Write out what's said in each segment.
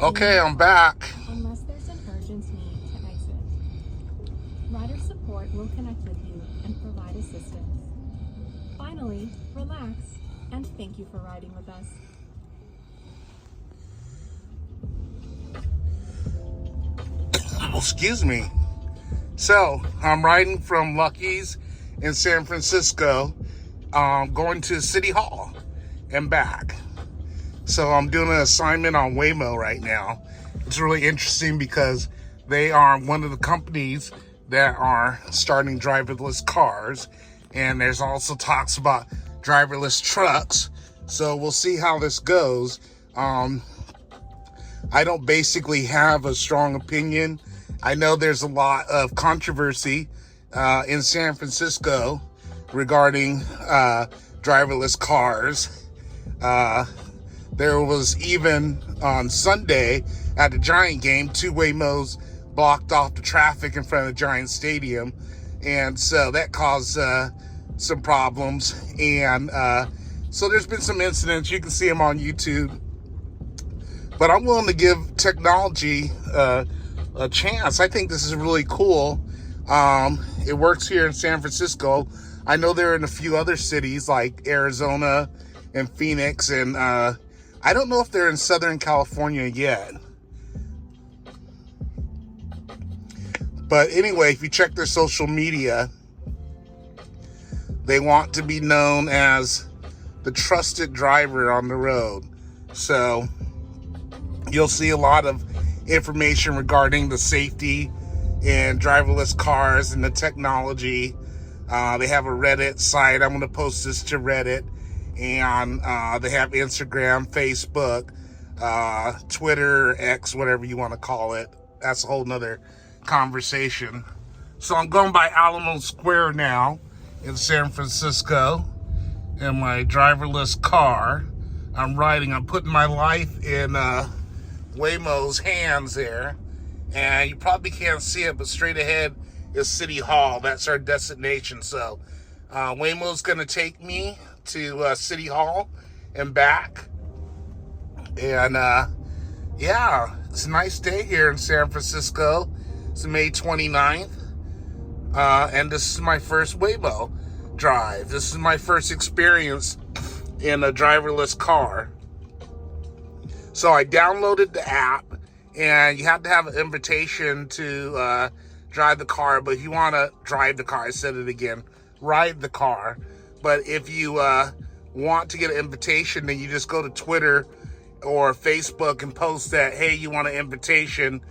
Okay, I'm back. Unless there's an urgent need to exit. Rider support will connect with you and provide assistance. Finally, relax and thank you for riding with us. Excuse me. So, I'm riding from Lucky's in San Francisco, going to City Hall and back. So I'm doing an assignment on Waymo right now. It's really interesting because they are one of the companies that are starting driverless cars. And there's also talks about driverless trucks. So we'll see how this goes. I don't basically have a strong opinion. I know there's a lot of controversy in San Francisco regarding driverless cars. There was even on Sunday at the Giant game, 2 Waymos blocked off the traffic in front of the Giant Stadium. And so that caused some problems. And so there's been some incidents. You can see them on YouTube. But I'm willing to give technology a chance. I think this is really cool. It works here in San Francisco. I know they're in a few other cities like Arizona and Phoenix, and I don't know if they're in Southern California yet. But anyway, if you check their social media, they want to be known as the trusted driver on the road. So you'll see a lot of information regarding the safety in driverless cars and the technology. They have a Reddit site. I'm going to post this to Reddit. And they have Instagram, Facebook, Twitter, X, whatever you want to call it. That's a whole nother conversation. So I'm going by Alamo Square now in San Francisco in my driverless car. I'm putting my life in Waymo's hands there. And you probably can't see it, but straight ahead is City Hall. That's our destination. So Waymo's going to take me to City Hall and back. And yeah, it's a nice day here in San Francisco. It's May 29th. And this is my first Waymo drive. This is my first experience in a driverless car. So I downloaded the app, and you have to have an invitation to drive the car. But if you want to drive the car, I said it again, ride the car. But if you want to get an invitation, then you just go to Twitter or Facebook and post that, hey, you want an invitation.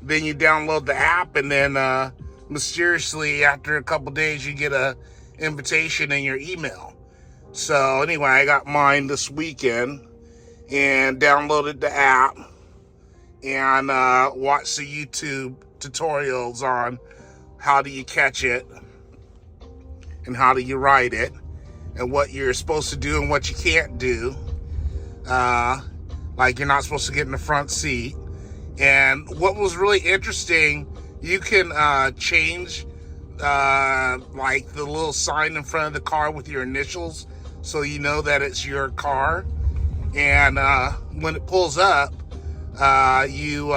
Then you download the app, and then mysteriously, after a couple days, you get an invitation in your email. So anyway, I got mine this weekend and downloaded the app and watched the YouTube tutorials on how do you catch it and how do you ride it, and what you're supposed to do and what you can't do. Like you're not supposed to get in the front seat. And what was really interesting, you can change like the little sign in front of the car with your initials, so you know that it's your car. And when it pulls up, you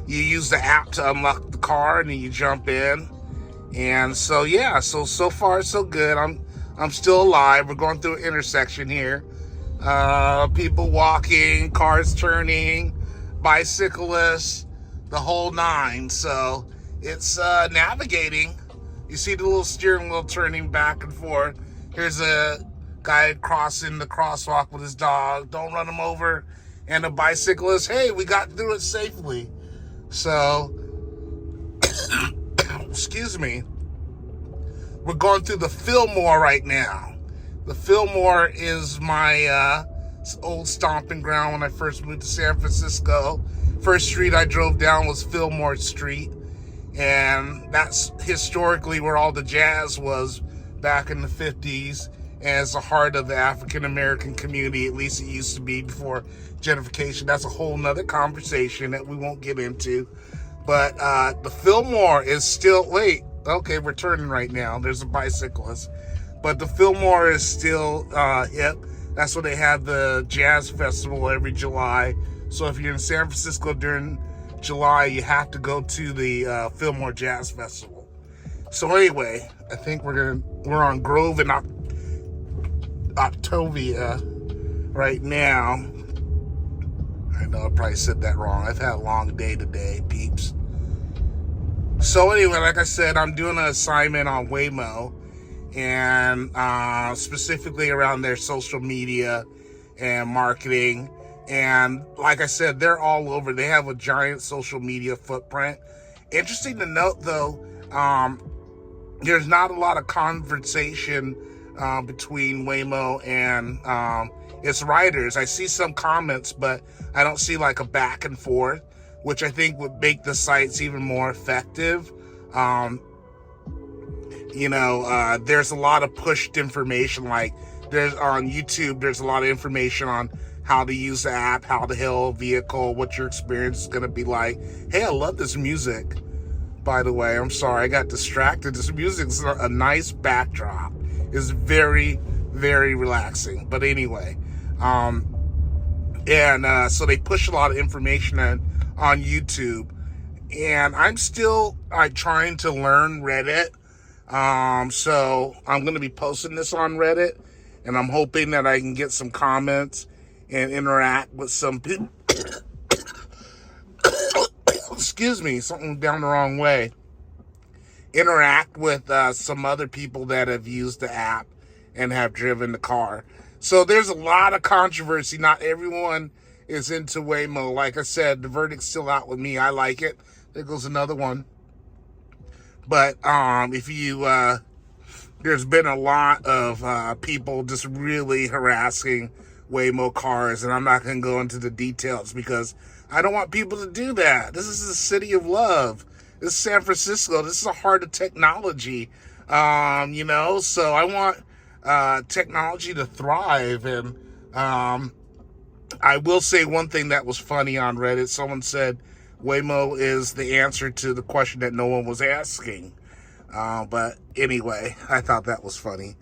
use the app to unlock the car, and then you jump in. And so yeah, so far so good. I'm still alive. We're going through an intersection here. People walking, cars turning, bicyclists, the whole nine. So it's navigating. You see the little steering wheel turning back and forth. Here's a guy crossing the crosswalk with his dog. Don't run him over. And a bicyclist, hey, we got through it safely. So excuse me, we're going through the Fillmore right now. The Fillmore is my old stomping ground when I first moved to San Francisco. First street I drove down was Fillmore Street, and that's historically where all the jazz was back in the 50s, and it's the heart of the African American community. At least it used to be before gentrification. That's a whole nother conversation that we won't get into. But the Fillmore is still, wait, okay, we're turning right now. There's a bicyclist. But the Fillmore is still hip. That's when they have the jazz festival every July. So if you're in San Francisco during July, you have to go to the Fillmore Jazz Festival. So anyway, I think we're on Grove and Octavia right now. I know I probably said that wrong. I've had a long day today, peeps. So anyway, like I said, I'm doing an assignment on Waymo, and specifically around their social media and marketing. And like I said, they're all over. They have a giant social media footprint. Interesting to note, though, there's not a lot of conversation between Waymo and its riders. I see some comments, but I don't see like a back and forth, which I think would make the sites even more effective. There's a lot of pushed information. Like there's on YouTube, there's a lot of information on how to use the app, how to hail a vehicle, what your experience is going to be like. Hey, I love this music, by the way. I'm sorry, I got distracted. This music is a nice backdrop. It's very, very relaxing. But anyway, so they push a lot of information on YouTube, and I'm still trying to learn Reddit. So I'm going to be posting this on Reddit, and I'm hoping that I can get some comments and interact with some people. Excuse me, something down the wrong way. Interact with some other people that have used the app and have driven the car. So there's a lot of controversy. Not everyone is into Waymo. Like I said, the verdict's still out with me. I like it. There goes another one. But there's been a lot of people just really harassing Waymo cars, and I'm not going to go into the details because I don't want people to do that. This is the city of love. This is San Francisco. This is a heart of technology, so I want technology to thrive. And I will say one thing that was funny on Reddit. Someone said Waymo is the answer to the question that no one was asking. But anyway, I thought that was funny.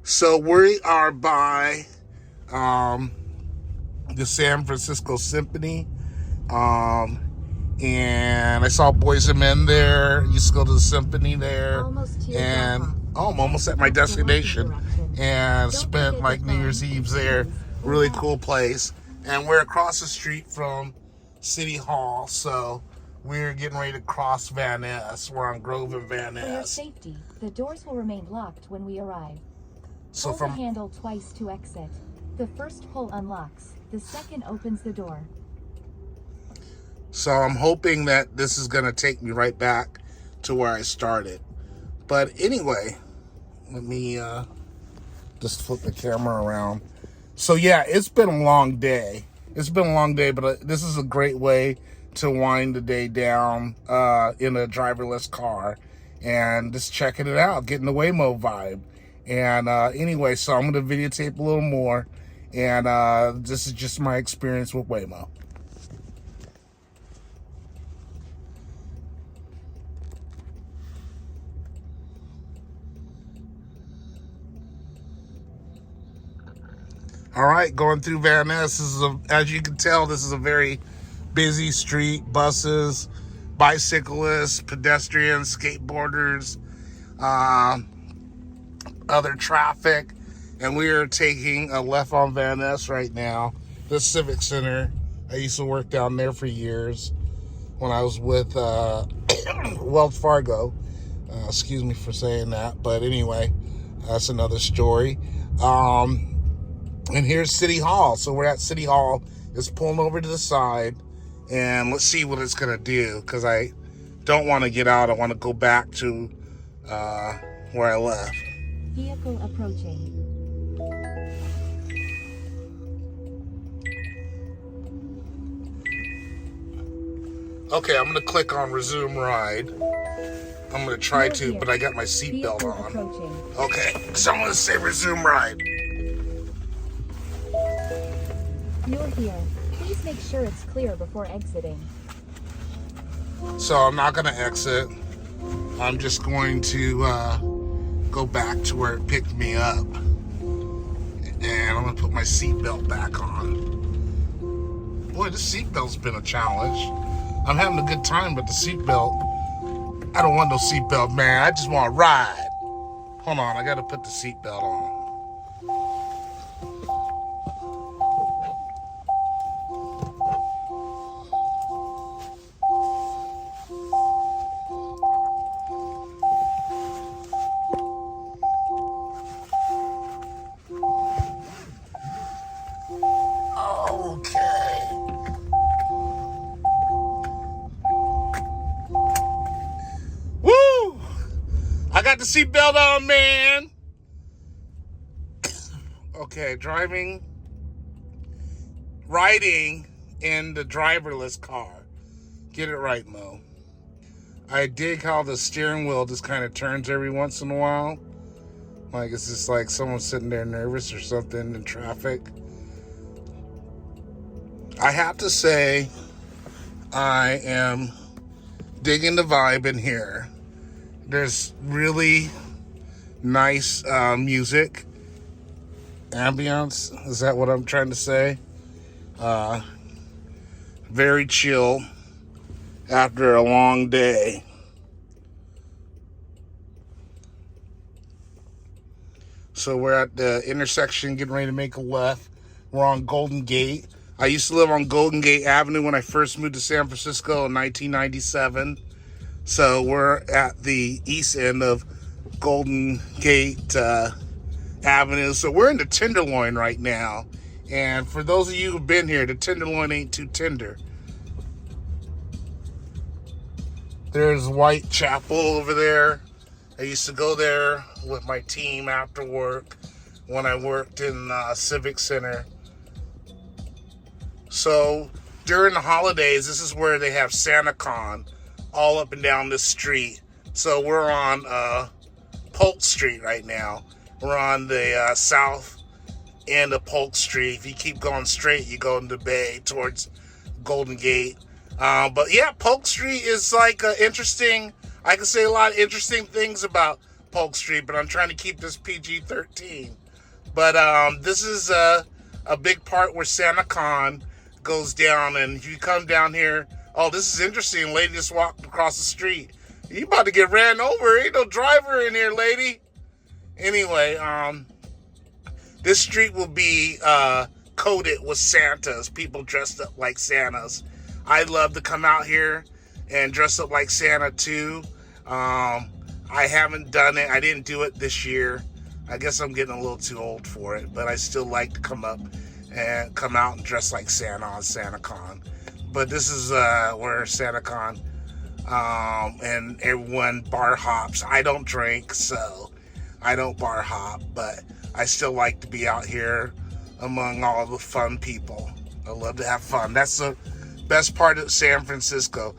So we are by the San Francisco Symphony. And I saw Boys and Men there. Used to go to the Symphony there. And I'm almost at my destination. And spent like New Year's Eve there. Really cool place. And we're across the street from City Hall. So we're getting ready to cross Van Ness. We're on Grove and Van Ness. For your safety, the doors will remain locked when we arrive. So Pull the handle twice to exit. The first pull unlocks. The second opens the door. So I'm hoping that this is going to take me right back to where I started. But anyway, let me just flip the camera around. So yeah, it's been a long day. But this is a great way to wind the day down in a driverless car and just checking it out, getting the Waymo vibe. And anyway, so I'm going to videotape a little more. And this is just my experience with Waymo. All right, going through Van Ness. As you can tell, this is a very busy street. Buses, bicyclists, pedestrians, skateboarders, other traffic. And we are taking a left on Van Ness right now. This Civic Center. I used to work down there for years when I was with Wells Fargo. Excuse me for saying that. But anyway, that's another story. And here's City Hall. So we're at City Hall. It's pulling over to the side. And let's see what it's going to do. Because I don't want to get out. I want to go back to where I left. Vehicle approaching. Okay, I'm going to click on resume ride. I'm going to try to, but I got my seatbelt on. Okay, so I'm going to say resume ride. You're here. Please make sure it's clear before exiting. So I'm not going to exit. I'm just going to go back to where it picked me up. And I'm gonna put my seatbelt back on. Boy, this seatbelt's been a challenge. I'm having a good time, but the seatbelt, I don't want no seatbelt, man. I just want to ride. Hold on, I gotta put the seatbelt on. Okay. Woo! I got the seatbelt on, man. Okay, riding in the driverless car. Get it right, Mo. I dig how the steering wheel just kind of turns every once in a while. Like it's just like someone sitting there nervous or something in traffic. I have to say, I am digging the vibe in here. There's really nice music, ambience. Is that what I'm trying to say? Very chill after a long day. So we're at the intersection getting ready to make a left. We're on Golden Gate. I used to live on Golden Gate Avenue when I first moved to San Francisco in 1997. So we're at the east end of Golden Gate Avenue. So we're in the Tenderloin right now. And for those of you who've been here, the Tenderloin ain't too tender. There's Whitechapel over there. I used to go there with my team after work when I worked in Civic Center. So during the holidays, this is where they have SantaCon all up and down this street. So we're on Polk Street right now. We're on the south end of Polk Street. If you keep going straight, you go into Bay towards Golden Gate. But yeah, Polk Street is like interesting. I can say a lot of interesting things about Polk Street, but I'm trying to keep this PG-13. But this is a big part where SantaCon goes down, and if you come down here, oh, this is interesting. Lady just walked across the street. You about to get ran over. Ain't no driver in here, lady. Anyway, this street will be coated with Santas, people dressed up like Santas. I'd love to come out here and dress up like Santa too. I haven't done it. I didn't do it this year. I guess I'm getting a little too old for it, but I still like to come out and dress like Santa on SantaCon. But this is where SantaCon and everyone bar hops. I don't drink, so I don't bar hop, but I still like to be out here among all the fun people. I love to have fun. That's the best part of San Francisco.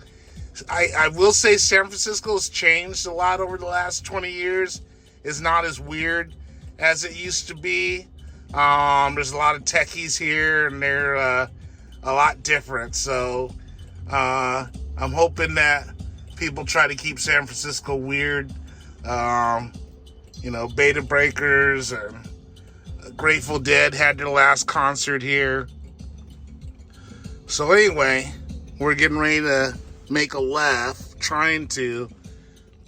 I will say San Francisco has changed a lot over the last 20 years. It's not as weird as it used to be. There's a lot of techies here, and they're a lot different. So I'm hoping that people try to keep San Francisco weird. Beta Breakers and Grateful Dead had their last concert here. So anyway, we're getting ready to make a left,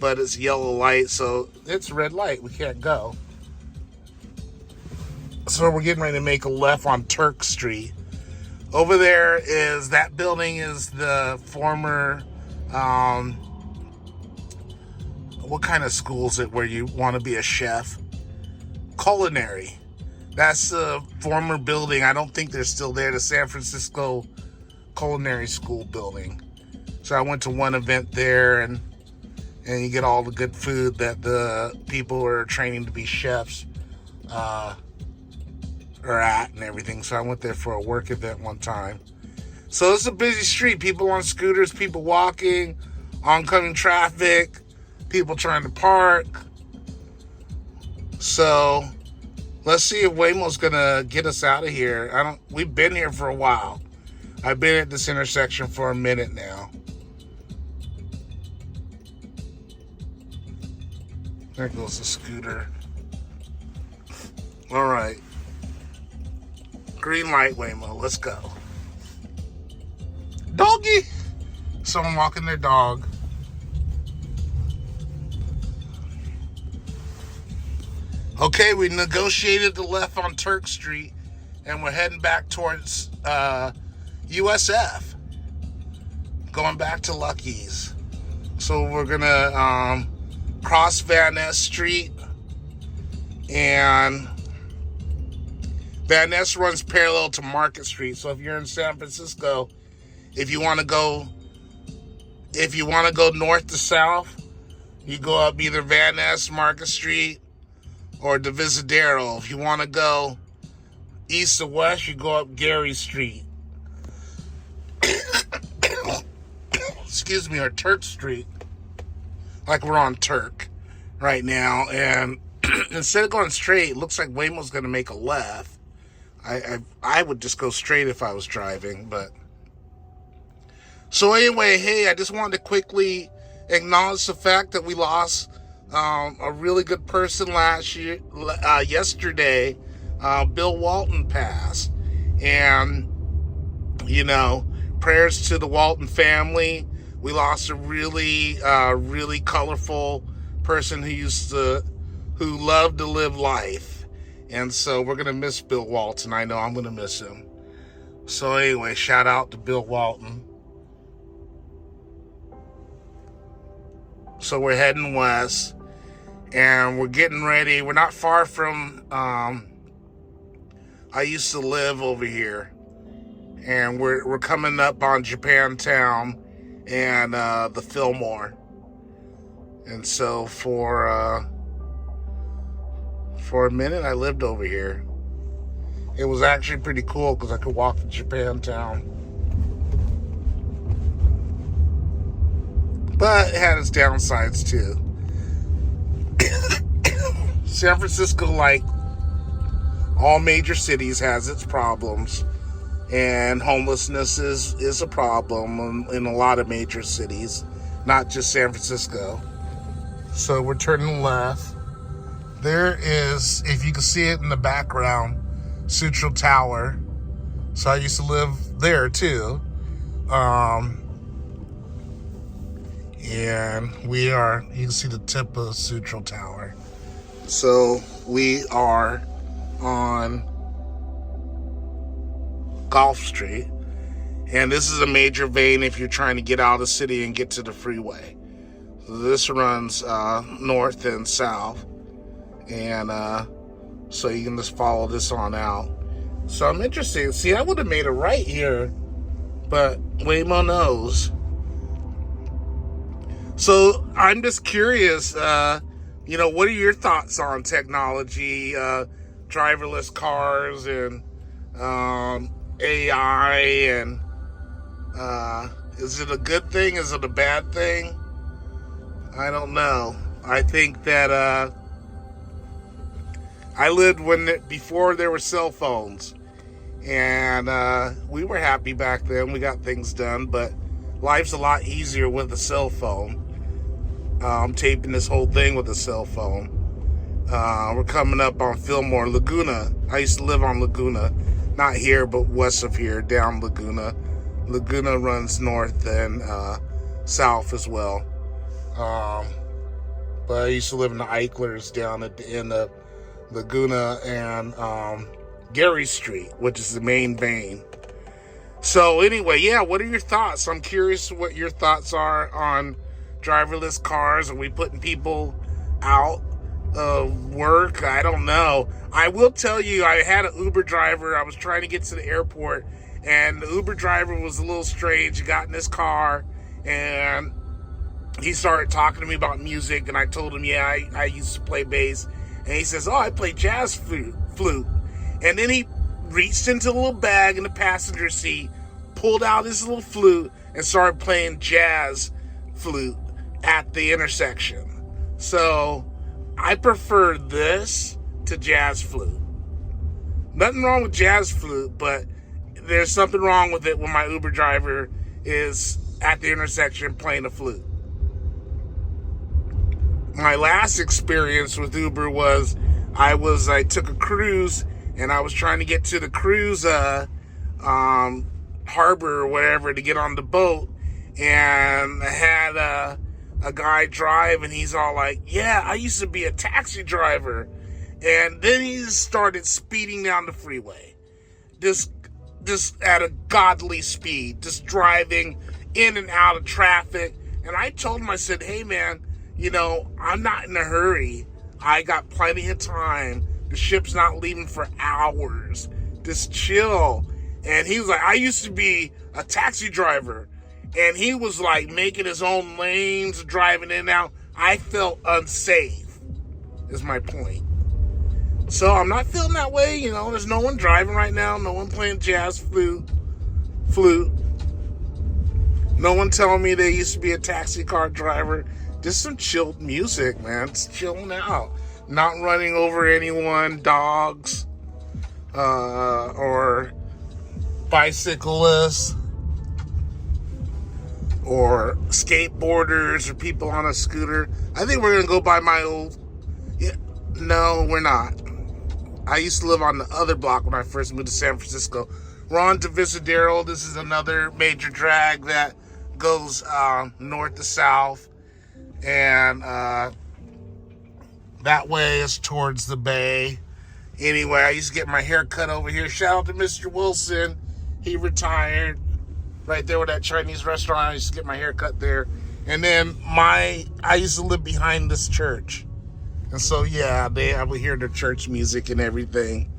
but it's yellow light, so it's red light. We can't go. So we're getting ready to make a left on Turk Street. Over there is, that building is the former, what kind of school is it where you want to be a chef? Culinary. That's the former building. I don't think they're still there. The San Francisco Culinary School building. So I went to one event there, and you get all the good food that the people who are training to be chefs are at and everything. So I went there for a work event one time. So it's a busy street. People on scooters, people walking, oncoming traffic, people trying to park. So let's see if Waymo's gonna get us out of here. We've been here for a while. I've been at this intersection for a minute now. There goes the scooter. All right. Green light, Waymo. Let's go. Doggy! Someone walking their dog. Okay, we negotiated the left on Turk Street, and we're heading back towards USF. Going back to Lucky's. So we're gonna cross Van Ness Street, and Van Ness runs parallel to Market Street. So if you're in San Francisco, if you want to go north to south, you go up either Van Ness, Market Street, or Divisadero. If you want to go east to west, you go up Gary Street. Excuse me, or Turk Street. Like we're on Turk right now. And instead of going straight, it looks like Waymo's going to make a left. I would just go straight if I was driving, but... So anyway, hey, I just wanted to quickly acknowledge the fact that we lost a really good person yesterday. Bill Walton passed. And, you know, prayers to the Walton family. We lost a really, really colorful person who loved to live life. And so we're going to miss Bill Walton. I know I'm going to miss him. So anyway, shout out to Bill Walton. So we're heading west, and we're getting ready. We're not far from, I used to live over here, and we're coming up on Japantown and the Fillmore. And so for a minute, I lived over here. It was actually pretty cool because I could walk to Japantown. But it had its downsides too. San Francisco, like all major cities, has its problems. And homelessness is a problem in a lot of major cities, not just San Francisco. So we're turning left. There is, if you can see it in the background, Central Tower. So I used to live there too. And we are, you can see the tip of Central Tower. So we are on Gulf Street. And this is a major vein if you're trying to get out of the city and get to the freeway. So this runs north and south. And so you can just follow this on out. So I'm interested. See, I would have made a right here, but Waymo knows. So I'm just curious, you know, what are your thoughts on technology, driverless cars and AI, and is it a good thing? Is it a bad thing? I don't know. I think that I lived before there were cell phones, and we were happy back then. We got things done, but life's a lot easier with a cell phone. I'm taping this whole thing with a cell phone. We're coming up on Fillmore, Laguna. I used to live on Laguna, not here, but west of here, down Laguna. Laguna runs north and south as well. But I used to live in the Eichlers down at the end of Laguna and Gary Street, which is the main vein. So anyway, yeah, what are your thoughts? I'm curious what your thoughts are on driverless cars. Are we putting people out of work? I don't know. I will tell you, I had an Uber driver. I was trying to get to the airport, and the Uber driver was a little strange. He got in his car, and he started talking to me about music, and I told him, yeah, I used to play bass. And he says, oh, I play jazz flute. And then he reached into a little bag in the passenger seat, pulled out his little flute, and started playing jazz flute at the intersection. So I prefer this to jazz flute. Nothing wrong with jazz flute, but there's something wrong with it when my Uber driver is at the intersection playing a flute. My last experience with Uber was I took a cruise and I was trying to get to the cruise harbor or whatever to get on the boat, and I had a guy drive, and he's all like, yeah, I used to be a taxi driver. And then he started speeding down the freeway, just at a godly speed, just driving in and out of traffic. And I told him, I said, hey man, I'm not in a hurry. I got plenty of time. The ship's not leaving for hours. Just chill. And he was like, I used to be a taxi driver. And he was like making his own lanes, driving in and out. I felt unsafe, is my point. So I'm not feeling that way, There's no one driving right now. No one playing jazz flute. No one telling me they used to be a taxi car driver. Just some chilled music, man. Just chilling out. Not running over anyone, dogs, or bicyclists, or skateboarders, or people on a scooter. I think we're going to go by my old... Yeah, no, we're not. I used to live on the other block when I first moved to San Francisco. We're on to Visadero. This is another major drag that goes north to south. And that way is towards the bay. Anyway, I used to get my hair cut over here. Shout out to Mr. Wilson. He retired right there with that Chinese restaurant. I used to get my hair cut there. And then I used to live behind this church. And so, yeah, I would hear the church music and everything.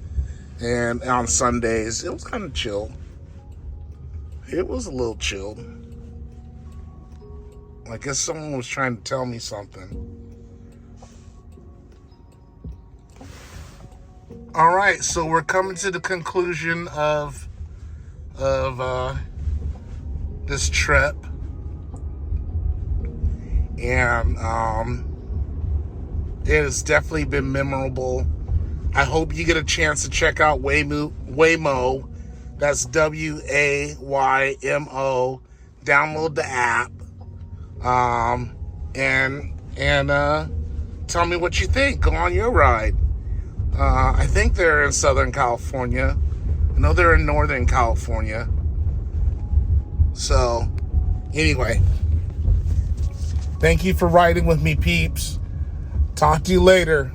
And on Sundays, it was kind of chill. It was a little chill. I guess someone was trying to tell me something. All right, so we're coming to the conclusion of this trip. And it has definitely been memorable. I hope you get a chance to check out Waymo. That's Waymo. Download the app. And tell me what you think. Go on your ride. I think they're in Southern California. I know they're in Northern California. So, anyway. Thank you for riding with me, peeps. Talk to you later.